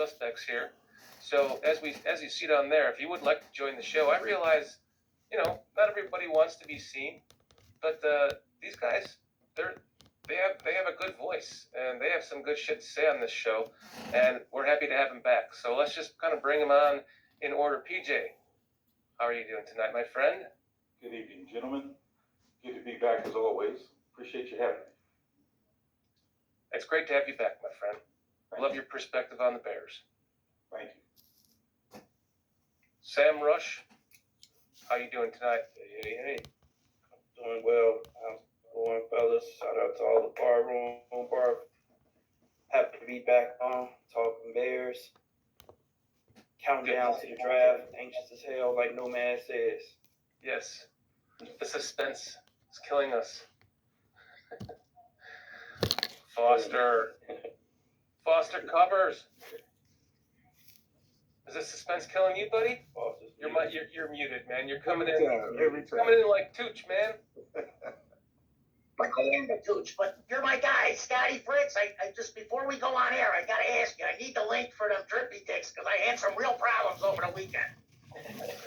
suspects here. So as you see down there, if you would like to join the show, I realize, not everybody wants to be seen, but these guys, they have a good voice and they have some good shit to say on this show, and we're happy to have them back. So let's just kind of bring them on in order. PJ, how are you doing tonight, my friend? Good evening, gentlemen. Good to be back as always. Appreciate you having me. It's great to have you back, my friend. I love your perspective on the Bears. Thank you. Sam Rush, how you doing tonight? Hey. Doing well. How's it going, fellas? Shout out to all the bar. Happy to be back on talking Bears. Counting down to the draft. Anxious as hell, like No Man says. Yes. The suspense is killing us. Foster covers. Is the suspense killing you, buddy? You're muted, man. You're coming in. Every time. Coming in like Tooch, man. But I am the Tooch, but you're my guy, Scotty Fritz. I just, before we go on air, I gotta ask you, I need the link for them drippy dicks, because I had some real problems over the weekend.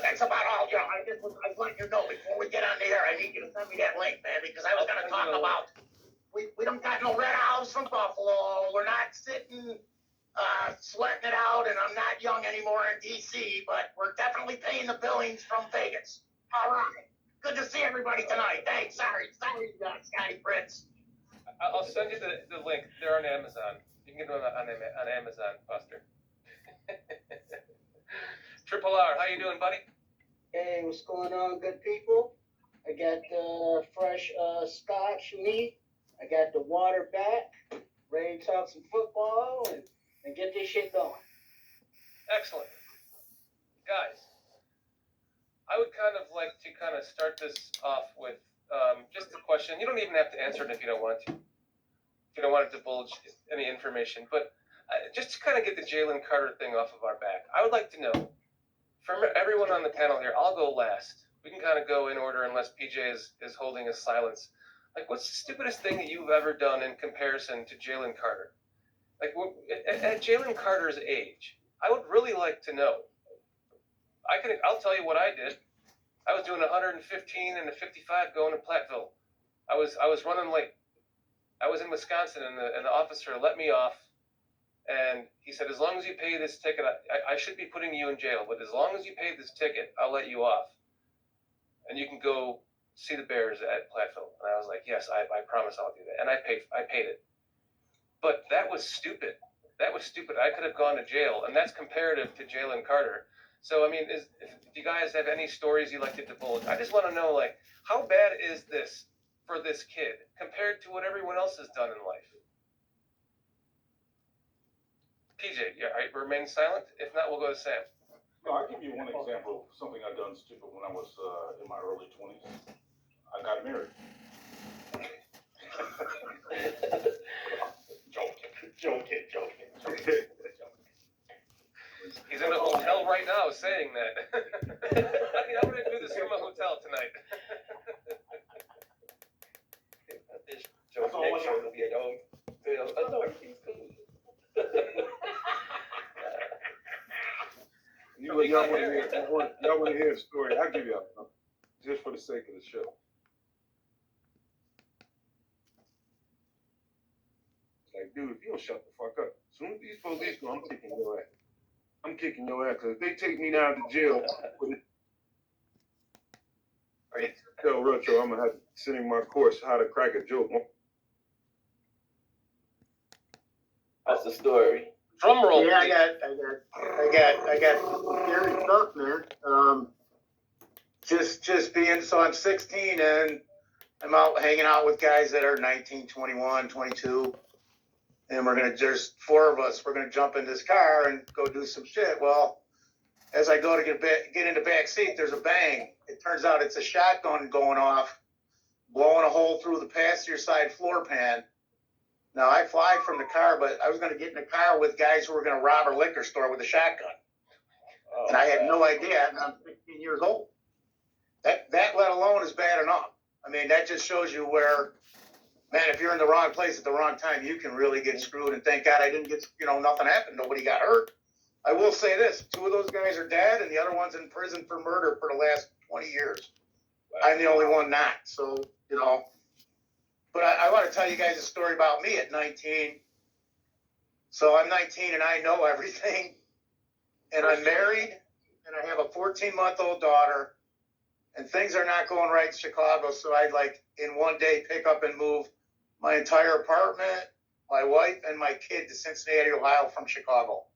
That's about all, I want you to know, before we get on the air, I need you to send me that link, man, because I was gonna talk about, we don't got no red owls from Buffalo, we're not sitting, sweating it out, and I'm not young anymore in DC, but we're definitely paying the billings from Vegas. All right. Good to see everybody tonight. Thanks. Sorry, Scotty Fritz. I'll send you the link. They're on Amazon. You can get them on Amazon, Foster. Triple R, how you doing, buddy? Hey, what's going on, good people? I got fresh scotch meat. I got the water back. Ready to talk some football and get this shit going. Excellent. Guys, I would kind of like to start this off with just a question. You don't even have to answer it if you don't want to. If you don't want to divulge any information. But just to kind of get the Jalen Carter thing off of our back, I would like to know, from everyone on the panel here, I'll go last. We can kind of go in order unless PJ is holding his silence. Like, what's the stupidest thing that you've ever done in comparison to Jalen Carter? Like, at Jalen Carter's age, I would really like to know. I'll tell you what I did. I was doing 115 and a 55 going to Platteville. I was running late. I was in Wisconsin, and the officer let me off, and he said, as long as you pay this ticket, I should be putting you in jail, but as long as you pay this ticket, I'll let you off, and you can go see the Bears at Platteville. And I was like, yes, I promise I'll do that, and I paid it. But that was stupid. That was stupid. I could have gone to jail, and that's comparative to Jalen Carter. So, I mean, if you guys have any stories you'd like to divulge, I just want to know, like, how bad is this for this kid compared to what everyone else has done in life? PJ, remain silent. If not, we'll go to Sam. No, I'll give you one example of something I done stupid when I was in my early 20s. I got married. Joking. He's in a hotel right now saying that. I'm going to do this from a hotel tonight. This joke next show will be a dog. No, everything's cool. Y'all want to hear a story? I'll give you a just for the sake of the show. It's like, dude, if you don't shut the fuck up, as soon as these police go, I'm kicking your ass. I'm kicking your ass, because if they take me down to jail with it, tell Retro I'm going to have to send him my course, how to crack a joke. That's the story. Drum roll. Yeah, I got scary stuff, man. Just being, so I'm 16 and I'm out hanging out with guys that are 19, 21, 22. And there's four of us, we're going to jump in this car and go do some shit. Well, as I go to get in the back seat, there's a bang. It turns out it's a shotgun going off, blowing a hole through the passenger side floor pan. Now, I fly from the car, but I was going to get in the car with guys who were going to rob a liquor store with a shotgun. And I had no idea, and I'm 16 years old. That let alone is bad enough. I mean, that just shows you where, man, if you're in the wrong place at the wrong time, you can really get screwed. And thank God I didn't get, nothing happened. Nobody got hurt. I will say this: 2 of those guys are dead, and the other one's in prison for murder for the last 20 years. I'm the only one not. So, you know. But I want to tell you guys a story about me at 19. So I'm 19 and I know everything. And I'm married and I have a 14-month-old daughter. And things are not going right in Chicago. So I'd like in one day pick up and move my entire apartment, my wife, and my kid to Cincinnati, Ohio from Chicago.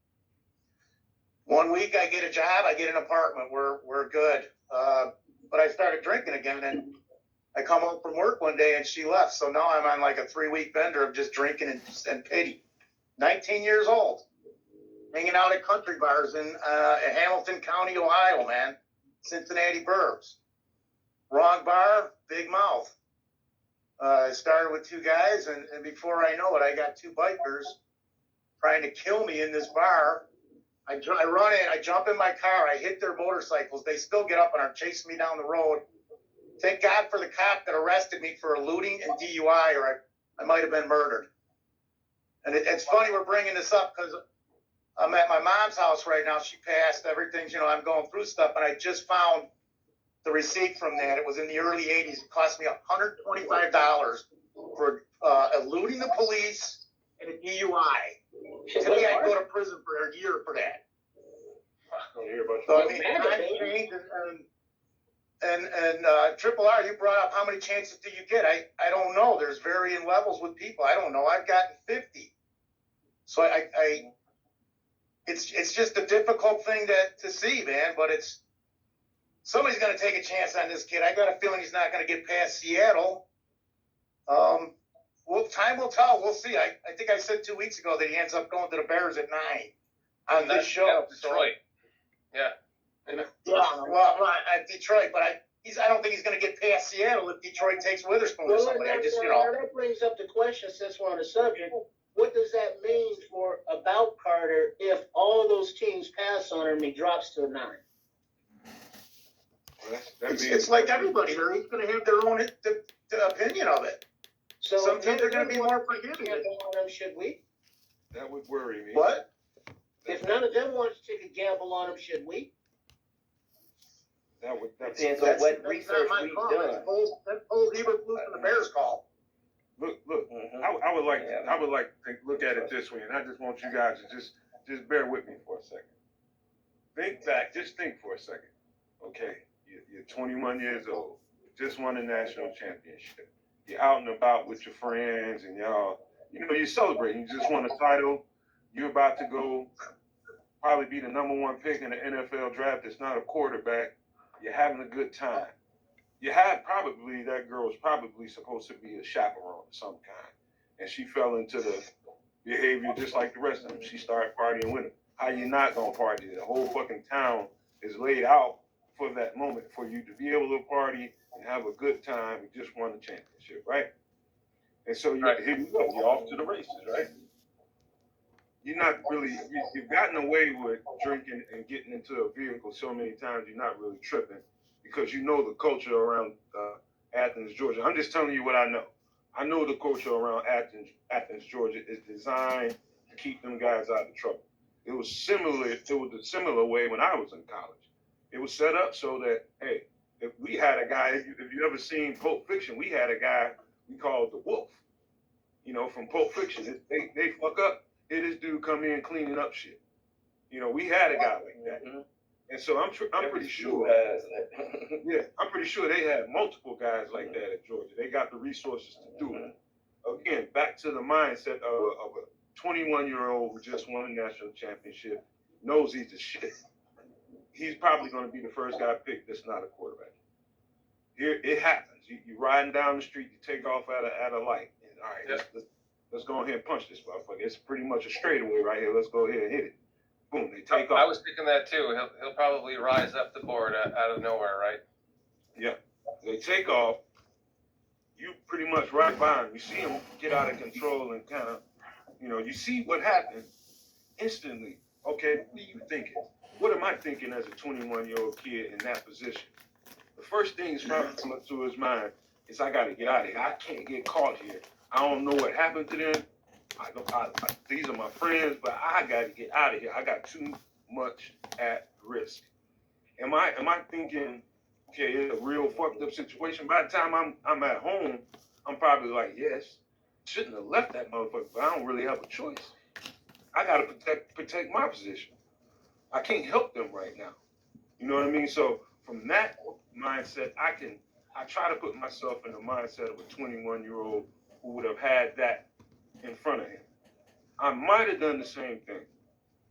1 week I get a job, I get an apartment. We're good. But I started drinking again, and I come home from work one day and she left. So now I'm on like a 3-week bender of just drinking and pity. 19 years old, hanging out at country bars in Hamilton County, Ohio, man. Cincinnati burbs. Wrong bar, big mouth. I started with 2 guys, and before I know it, I got 2 bikers trying to kill me in this bar. I run in, I jump in my car, I hit their motorcycles. They still get up and are chasing me down the road. Thank God for the cop that arrested me for eluding and DUI, or I might have been murdered. And it's funny we're bringing this up because I'm at my mom's house right now. She passed, everything's, I'm going through stuff, and I just found the receipt from that. It was in the early 80s. It cost me $125 for eluding the police and a DUI. Today I'd go to prison for a year for that. So I mean, times change, and Triple R, you brought up how many chances do you get? I don't know. There's varying levels with people. I don't know. I've gotten 50. So it's just a difficult thing to see, man. But somebody's going to take a chance on this kid. I got a feeling he's not going to get past Seattle. Well, time will tell. We'll see. I think I said 2 weeks ago that he ends up going to the Bears at 9 on this show. Yeah, Detroit. Yeah. Well, at Detroit, but I don't think he's going to get past Seattle if Detroit takes Witherspoon or somebody. That brings up the question, since we're on the subject. What does that mean about Carter if all those teams pass on him and he drops to a 9? It's like everybody. They're each going to have their own opinion of it. So some teams are going to be more forgiving. Should we? That would worry me. What? If none of them want to take a gamble on him, should we? Depends on what research we've done. That's whole Eberflus and the Bears call. Look. I would like to look at it this way, and I just want you guys to just bear with me for a second. Think back. Just think for a second. Okay, you're 21 years old. Just won a national championship. You're out and about with your friends, and y'all, you're celebrating. You just won a title. You're about to go probably be the number 1 pick in the NFL draft. It's not a quarterback. You're having a good time. That girl was probably supposed to be a chaperone of some kind. And she fell into the behavior just like the rest of them. She started partying with him. How you not gonna party? The whole fucking town is laid out for that moment, for you to be able to party and have a good time. You just won the championship, right? And so here you go. You're off to the races, right? You're not really, you've gotten away with drinking and getting into a vehicle so many times, you're not really tripping because you know the culture around Athens, Georgia. I'm just telling you what I know. I know the culture around Athens, Georgia is designed to keep them guys out of trouble. It was a similar way when I was in college. It was set up so that, hey, if we had a guy, if you ever seen Pulp Fiction, we had a guy we called the Wolf, from Pulp Fiction. They fuck up. Here this dude come in cleaning up shit. We had a guy like that. Mm-hmm. And so I'm pretty sure. Yeah, I'm pretty sure they had multiple guys like that at Georgia. They got the resources to do it. Again, back to the mindset of a 21-year-old who just won a national championship, knows he's the shit. He's probably going to be the first guy picked that's not a quarterback. Here, it happens. You riding down the street, you take off at a light. And, all right, let's go ahead and punch this motherfucker. It's pretty much a straightaway right here. Let's go ahead and hit it. Boom, they take off. I was thinking that too. He'll probably rise up the board out of nowhere, right? Yeah. They take off. You pretty much right by him. You see him get out of control and kind of, you see what happens instantly. Okay, what are you thinking? What am I thinking as a 21-year-old kid in that position? The first thing that's probably coming to his mind is I got to get out of here. I can't get caught here. I don't know what happened to them. These are my friends, but I got to get out of here. I got much at risk. Am I thinking, okay, it's a real fucked up situation? By the time I'm at home, I'm probably like, yes, shouldn't have left that motherfucker, but I don't really have a choice. I gotta protect my position. I can't help them right now. You know what I mean? So from that mindset, I try to put myself in the mindset of a 21-year-old who would have had that in front of him. I might have done the same thing.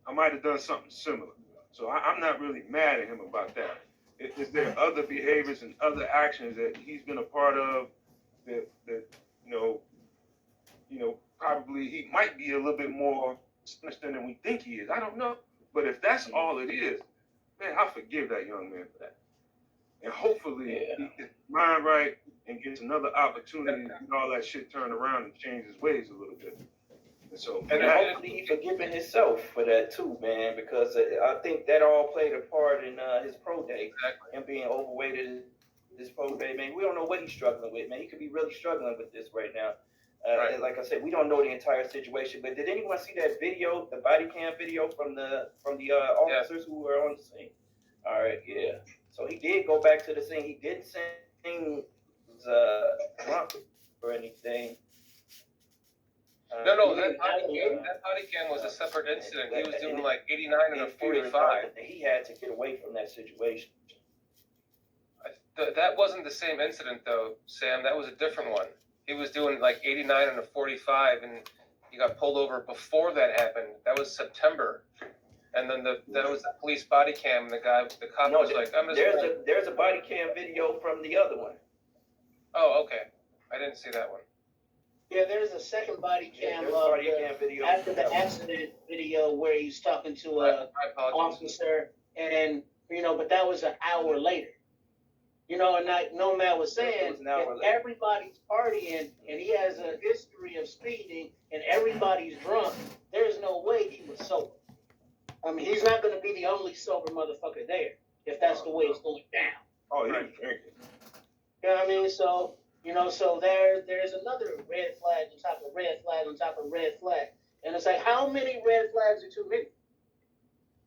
I might have done something similar. So I'm not really mad at him about that. Is there other behaviors and other actions that he's been a part of that probably he might be a little bit more sinister than we think he is. I don't know. But if that's all it is, man, I forgive that young man for that. And hopefully he gets his mind right and gets another opportunity to get all that shit turned around and change his ways a little bit. And so, and hopefully he forgiving himself for that too, man, because I think that all played a part in his pro day. Exactly. Him being overweight at his pro day, man. We don't know what he's struggling with, man. He could be really struggling with this right now. Right. And like I said, we don't know the entire situation. But did anyone see that video, the body cam video from the officers who were on the scene? All right, yeah. So he did go back to the scene. He didn't sing drunk or anything. No, that body cam was a separate incident. He was doing like 89 and a 45. He had to get away from that situation. That wasn't the same incident though, Sam. That was a different one. He was doing like 89 and a 45, and he got pulled over before that happened. That was September. And then that was the police body cam, and the cop was like, I'm just there's a body cam video from the other one. Oh, okay. I didn't see that one. Yeah, there's a second body cam Video after the accident video where he's talking to a officer, and but that was an hour later. And like Nomad was saying, if everybody's partying and he has a history of speeding and everybody's drunk, there's no way he was sober. I mean, he's not going to be the only sober motherfucker there if that's the way it's going down. Oh, he was drinking. You know what I mean? So, so there's another red flag on top of red flag on top of red flag. And it's like, how many red flags are too many?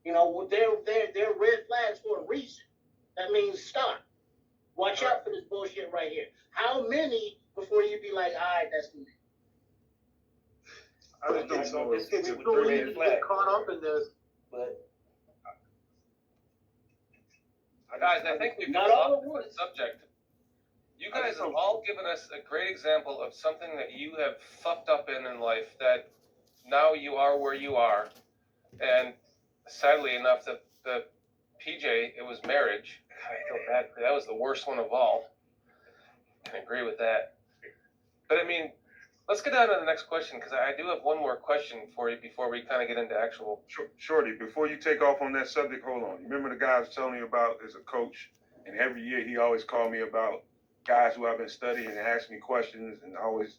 They're red flags for a reason. That means stop. Watch out for this bullshit right here. How many before you be like, all right, that's me? I just don't know. It's too easy to get caught up in this. But guys, I think we've not all exhausted the subject. You guys have all given us a great example of something that you have fucked up in life that now you are where you are. And sadly enough, the PJ, it was marriage. I feel bad. That was the worst one of all. I can agree with that. But I mean, let's get on to the next question, because I do have one more question for you before we kind of get into actual. Shorty, before you take off on that subject, hold on. You remember the guy I was telling you about as a coach, and every year he always called me about guys who I've been studying and asked me questions, and always